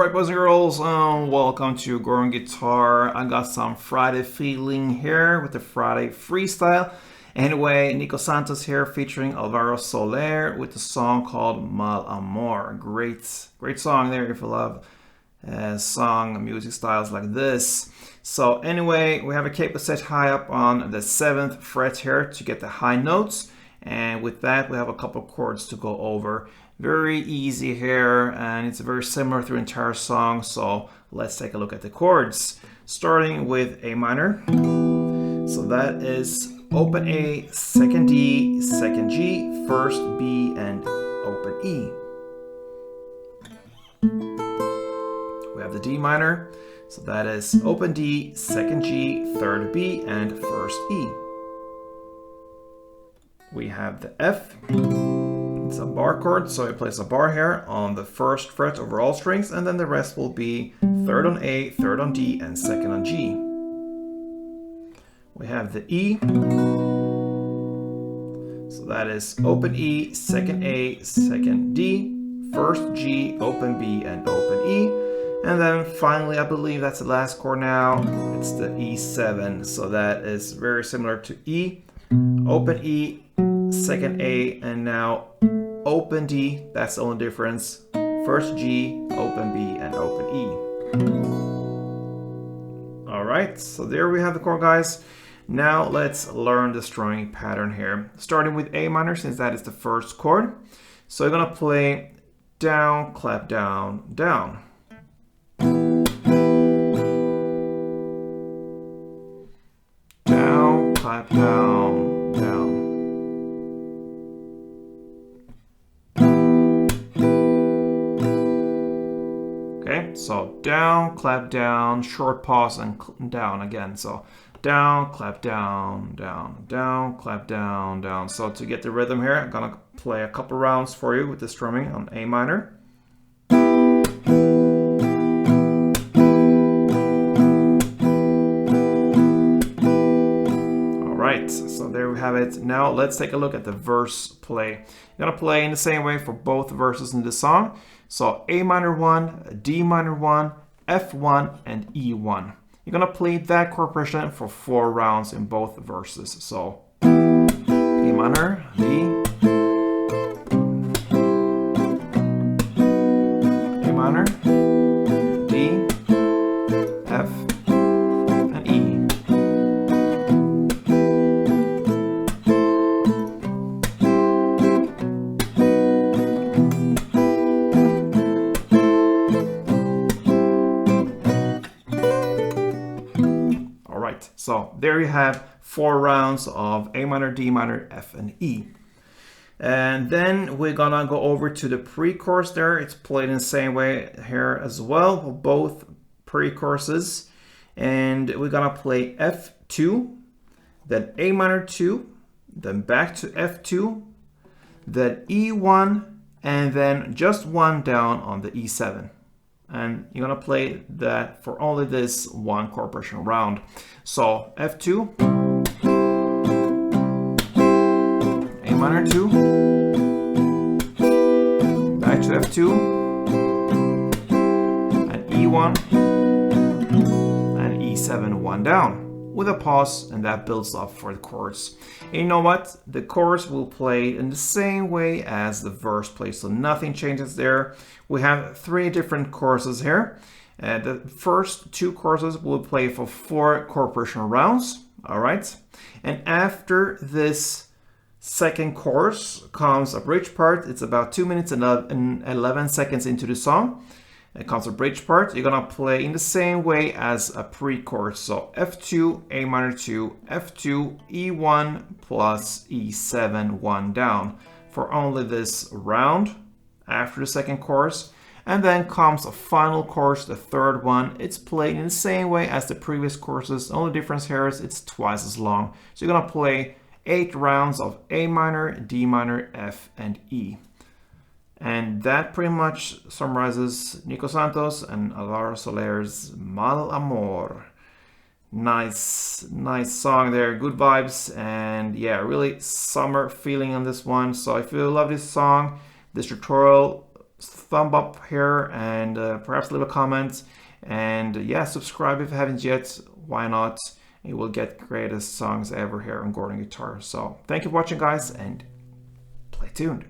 Alright, boys and girls, welcome to Growing Guitar. I got some Friday feeling here with the Friday freestyle. Anyway, NICO SANTOS here featuring Alvaro Soler with a song called Amor. Great song there if you love song music styles like this. So anyway, we have a capo set high up on the 7th fret here to get the high notes. And with that, we have a couple chords to go over. Very easy here, and it's very similar through the entire song. So let's take a look at the chords. Starting with A minor. So that is open A, second D, second G, first B, and open E. We have the D minor. So that is open D, second G, third B, and first E. We have the F. It's a bar chord, so I place a bar here on the first fret over all strings, and then the rest will be third on A, third on D, and second on G. We have the E. So that is open E, second A, second D, first G, open B, and open E. And then finally, I believe that's the last chord now. It's the E7. So that is very similar to E. Open E, second A, and now open D. That's the only difference. First G, open B, and open E. Alright, so there we have the chord, guys. Now let's learn the strumming pattern here. Starting with A minor, since that is the first chord. So you're going to play down, clap down, down. Down, clap down, down. Okay, so down, clap down, short pause, and down again. So down, clap down, down, down, clap down, down. So to get the rhythm here, I'm gonna play a couple rounds for you with the strumming on A minor. Alright, so there we have it. Now let's take a look at the verse play. You're gonna play in the same way for both verses in the song. So A minor 1, D minor 1, F1, and E1. You're gonna play that chord progression for 4 rounds in both verses. So A minor, D, A minor, D, F, and E. So there you have 4 rounds of A minor, D minor, F, and E. And then we're gonna go over to the pre-chorus there. It's played in the same way here as well, both pre-choruses. And we're gonna play F2, then A minor 2, then back to F2, then E1, and then just 1 down on the E7. And you're gonna play that for only this 1 chord progression round. So F2, A minor 2, back to F2, and E1, and E7, 1 down, with a pause, and that builds up for the chorus. And you know what? The chorus will play in the same way as the verse plays, so nothing changes there. We have 3 different choruses here. The first 2 choruses will play for 4 chord progression rounds. All right. And after this second chorus comes a bridge part. It's about 2 minutes and 11 seconds into the song. It comes a bridge part. You're gonna play in the same way as a pre-chorus. So F2, A minor 2, F2, E1 plus E7, 1 down for only this round after the second chorus. And then comes a final chorus, the third one. It's played in the same way as the previous choruses. The only difference here is it's twice as long. So you're gonna play 8 rounds of A minor, D minor, F, and E. And that pretty much summarizes NICO SANTOS and Alvaro Soler's Amor. Nice song there, good vibes, and yeah, really summer feeling on this one. So if you love this song, this tutorial thumb up here and perhaps leave a comment. And yeah, subscribe if you haven't yet. Why not? You will get greatest songs ever here on Gordon Guitar. So thank you for watching, guys, and play tuned.